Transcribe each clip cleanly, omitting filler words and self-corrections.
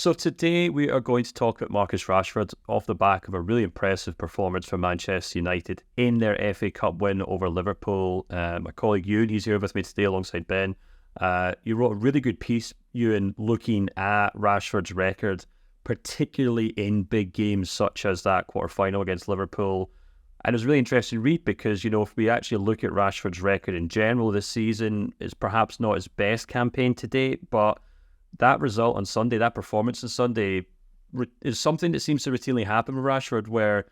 So today we are going to talk about Marcus Rashford off the back of a really impressive performance for Manchester United in their FA Cup win over Liverpool. My colleague Ewan, he's here with me today alongside Ben. You wrote a really good piece, Ewan, looking at Rashford's record, particularly in big games such as that quarter-final against Liverpool. And it was a really interesting read because, if we actually look at Rashford's record in general this season, it's perhaps not his best campaign to date, but that result on Sunday, that performance on Sunday, is something that seems to routinely happen with Rashford, where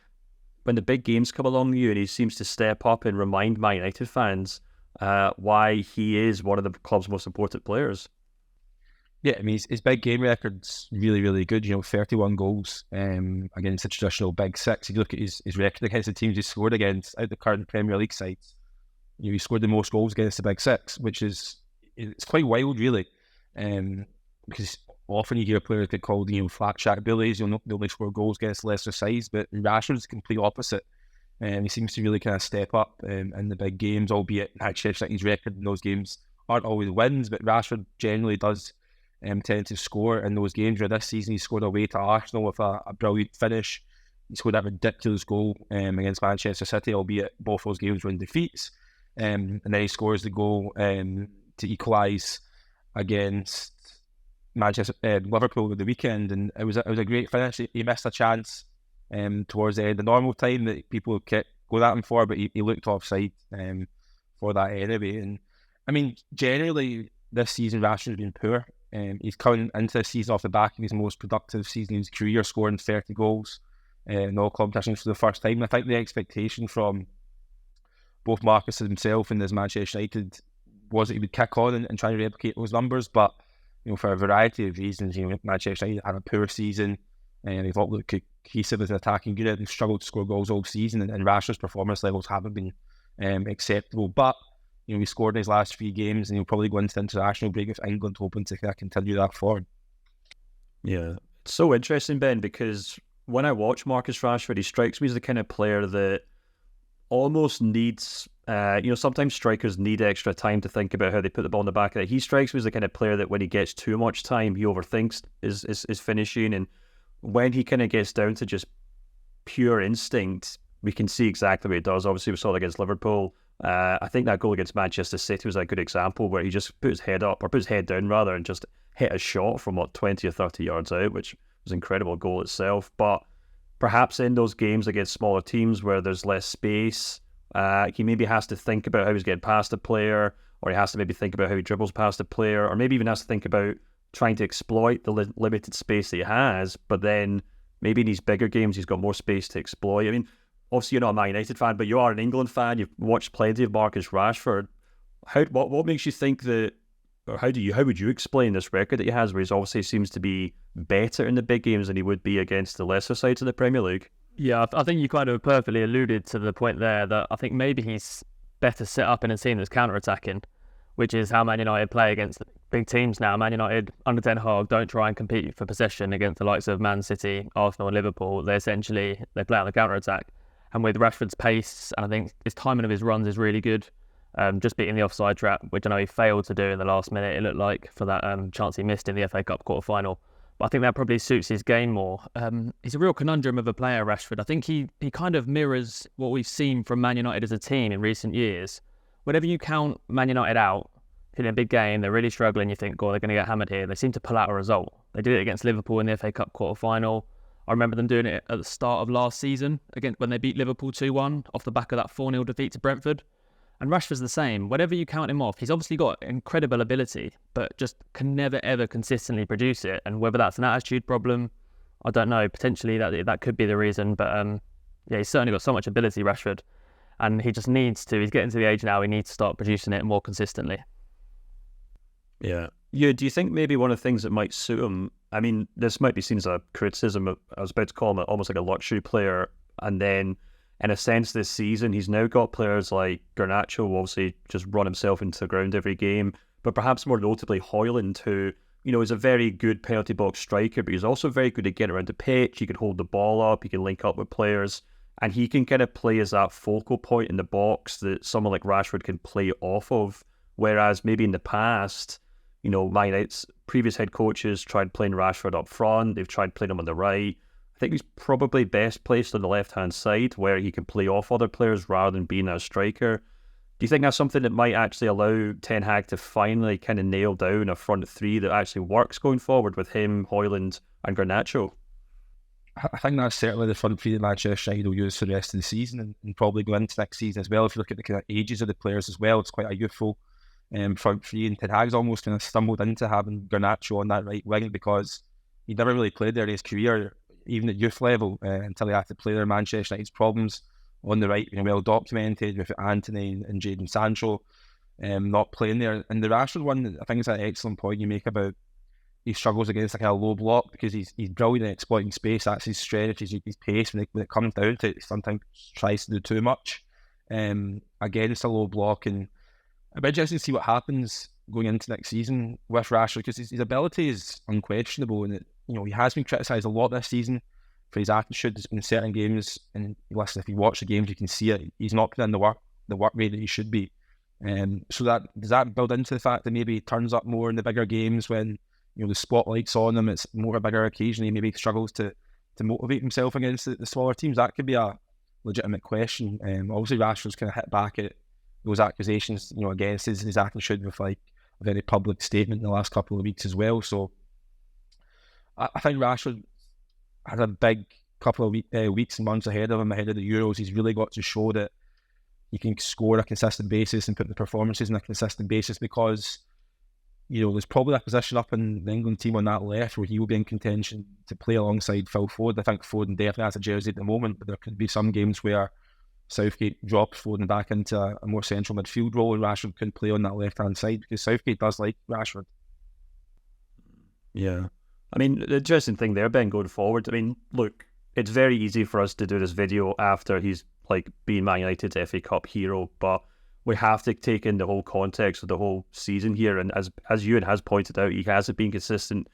when the big games come along, and he seems to step up and remind Man United fans why he is one of the club's most important players. Yeah, I mean, his big game record's really, really good. 31 goals against the traditional big six. If you look at his record against the teams he scored against out the current Premier League sides, he scored the most goals against the big six, which it's quite wild, really. Because often you hear players get called, flat shack bullies. They only score goals against lesser sides, but Rashford's the complete opposite. He seems to really kind of step up in the big games, albeit Manchester City's record in those games aren't always wins, but Rashford generally does tend to score in those games. Where this season he scored away to Arsenal with a brilliant finish. He scored that ridiculous goal against Manchester City, albeit both those games were in defeats. And then he scores the goal to equalise against Liverpool at the weekend, and it was a great finish. He missed a chance towards the end of normal time that people kept going at him for, but he looked offside for that anyway. And I mean, generally this season Rashford's been poor. He's coming into the season off the back of his most productive season in his career, scoring 30 goals in all competitions for the first time. I think the expectation from both Marcus himself and his Manchester United was that he would kick on and try to replicate those numbers, but for a variety of reasons, Manchester United had a poor season, and they've not looked cohesive as an attacking unit. They've struggled to score goals all season, and Rashford's performance levels haven't been acceptable. But he scored in his last 3 games, and he'll probably go into the international break with England, hoping to continue that form. Yeah, it's so interesting, Ben, because when I watch Marcus Rashford, he strikes me as the kind of player that almost needs, sometimes strikers need extra time to think about how they put the ball in the back of it. He strikes me as the kind of player that when he gets too much time, he overthinks his finishing. And when he kind of gets down to just pure instinct, we can see exactly what he does. Obviously, we saw it against Liverpool. I think that goal against Manchester City was a good example where he just put his head up, or put his head down rather, and just hit a shot from 20 or 30 yards out, which was an incredible goal itself. But perhaps in those games against smaller teams where there's less space, he maybe has to think about how he's getting past a player, or he has to maybe think about how he dribbles past a player, or maybe even has to think about trying to exploit the limited space that he has. But then maybe in these bigger games, he's got more space to exploit. I mean, obviously you're not a Man United fan, but you are an England fan. You've watched plenty of Marcus Rashford. What makes you think that, or how would you explain this record that he has, where he obviously seems to be better in the big games than he would be against the lesser sides of the Premier League? Yeah, I think you kind of perfectly alluded to the point there that I think maybe he's better set up in a team that's counter-attacking, which is how Man United play against big teams now. Man United, under Ten Hogg, don't try and compete for possession against the likes of Man City, Arsenal and Liverpool. They play on the counter-attack. And with Rashford's pace, and I think his timing of his runs is really good, just beating the offside trap, which I know he failed to do in the last minute, it looked like, for that chance he missed in the FA Cup quarter-final. But I think that probably suits his game more. He's a real conundrum of a player, Rashford. I think he kind of mirrors what we've seen from Man United as a team in recent years. Whenever you count Man United out in a big game, they're really struggling, you think, God, they're going to get hammered here. They seem to pull out a result. They did it against Liverpool in the FA Cup quarter-final. I remember them doing it at the start of last season, when they beat Liverpool 2-1 off the back of that 4-0 defeat to Brentford. And Rashford's the same. Whenever you count him off, he's obviously got incredible ability, but just can never, ever consistently produce it. And whether that's an attitude problem, I don't know. Potentially that could be the reason. But he's certainly got so much ability, Rashford. And he just needs to. He's getting to the age now, he needs to start producing it more consistently. Yeah. Do you think maybe one of the things that might suit him, I mean, this might be seen as a criticism, I was about to call him almost like a luxury player, and then in a sense this season he's now got players like Garnacho who obviously just run himself into the ground every game, but perhaps more notably Højlund, who is a very good penalty box striker, but he's also very good at getting around the pitch. He can hold the ball up, he can link up with players, and he can kind of play as that focal point in the box that someone like Rashford can play off of, whereas maybe in the past Man United's previous head coaches tried playing Rashford up front. They've tried playing him on the right. I think he's probably best placed on the left-hand side where he can play off other players rather than being a striker. Do you think that's something that might actually allow Ten Hag to finally kind of nail down a front three that actually works going forward with him, Højlund and Garnacho? I think that's certainly the front three that Manchester United will use for the rest of the season and probably go into next season as well. If you look at the kind of ages of the players as well, it's quite a youthful front three, and Ten Hag's almost kind of stumbled into having Garnacho on that right wing because he never really played there in his career, even at youth level, until he had to play there. Manchester United's problems on the right, well documented with Anthony and Jadon Sancho not playing there. And the Rashford one, I think it's an excellent point you make about he struggles against a kind of low block because he's brilliant at exploiting space. That's his strength, his pace. When it comes down to it, he sometimes tries to do too much against a low block. And it'll be interesting to see what happens going into next season with Rashford because his ability is unquestionable, and he has been criticised a lot this season for his attitude in certain games. And listen, if you watch the games, you can see it. He's not putting in the work rate that he should be. So does that build into the fact that maybe he turns up more in the bigger games when the spotlight's on him? It's more a bigger occasion. He maybe struggles to motivate himself against the smaller teams. That could be a legitimate question. Obviously, Rashford's kind of hit back at those accusations, against his attitude with like a very public statement in the last couple of weeks as well. So I think Rashford has a big couple of weeks and months ahead of him, ahead of the Euros. He's really got to show that he can score on a consistent basis and put the performances on a consistent basis because, there's probably a position up in the England team on that left where he will be in contention to play alongside Phil Foden. I think Foden definitely has a jersey at the moment, but there could be some games where Southgate drops Foden back into a more central midfield role and Rashford can play on that left-hand side because Southgate does like Rashford. Yeah. I mean, the interesting thing there, Ben, going forward, look, it's very easy for us to do this video after he's being Man United's FA Cup hero, but we have to take in the whole context of the whole season here. And as Ewan has pointed out, he hasn't been consistent.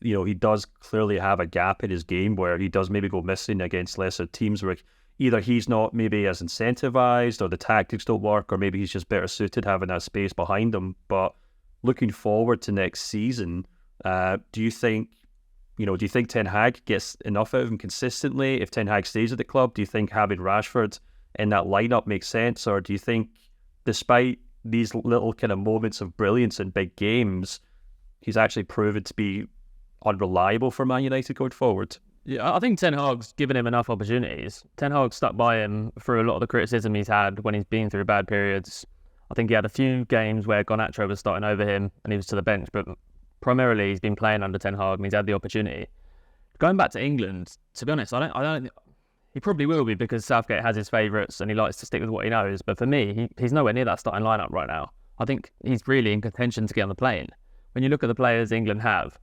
He does clearly have a gap in his game where he does maybe go missing against lesser teams where either he's not maybe as incentivized or the tactics don't work, or maybe he's just better suited having that space behind him. But looking forward to next season, do you think Ten Hag gets enough out of him consistently? If Ten Hag stays at the club, do you think having Rashford in that lineup makes sense? Or do you think, despite these little kind of moments of brilliance in big games, he's actually proven to be unreliable for Man United going forward? Yeah, I think Ten Hag's given him enough opportunities. Ten Hag stuck by him through a lot of the criticism he's had when he's been through bad periods. I think he had a few games where Garnacho was starting over him and he was to the bench, but primarily he's been playing under Ten Hag and he's had the opportunity. Going back to England, to be honest, I don't. He probably will be because Southgate has his favourites and he likes to stick with what he knows. But for me, he's nowhere near that starting lineup right now. I think he's really in contention to get on the plane. When you look at the players England have,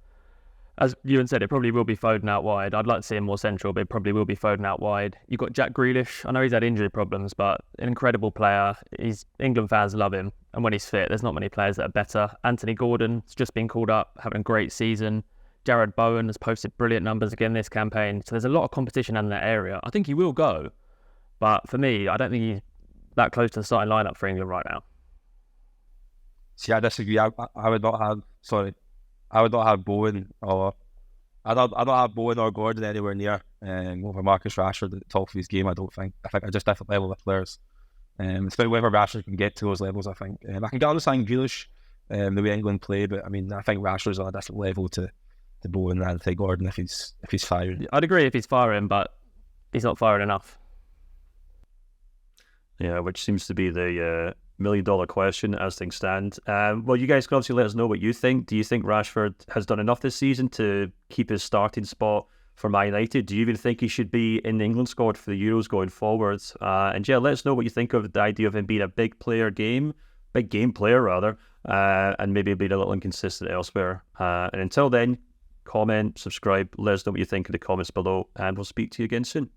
as Ewan said, it probably will be Foden out wide. I'd like to see him more central, but it probably will be Foden out wide. You've got Jack Grealish. I know he's had injury problems, but an incredible player. England fans love him. And when he's fit, there's not many players that are better. Anthony Gordon's just been called up, having a great season. Jared Bowen has posted brilliant numbers again this campaign. So there's a lot of competition in that area. I think he will go. But for me, I don't think he's that close to the starting lineup for England right now. See, I disagree. I would not have Bowen or I don't have Bowen or Gordon anywhere near over Marcus Rashford at the top of his game. I think I just different level of players. It's about whether Rashford can get to those levels. I think I can get understand Grealish the way England play, but I think Rashford's on a different level to Bowen and to Gordon if he's firing. I'd agree if he's firing, but he's not firing enough. Yeah, which seems to be the $1 million question as things stand. Well, you guys can obviously let us know what you think. Do you think Rashford has done enough this season to keep his starting spot for Man United? Do you even think he should be in the England squad for the Euros going forward? And yeah, let us know what you think of the idea of him being a big game player rather, and maybe being a little inconsistent elsewhere. And until then, comment, subscribe, let us know what you think in the comments below, and we'll speak to you again soon.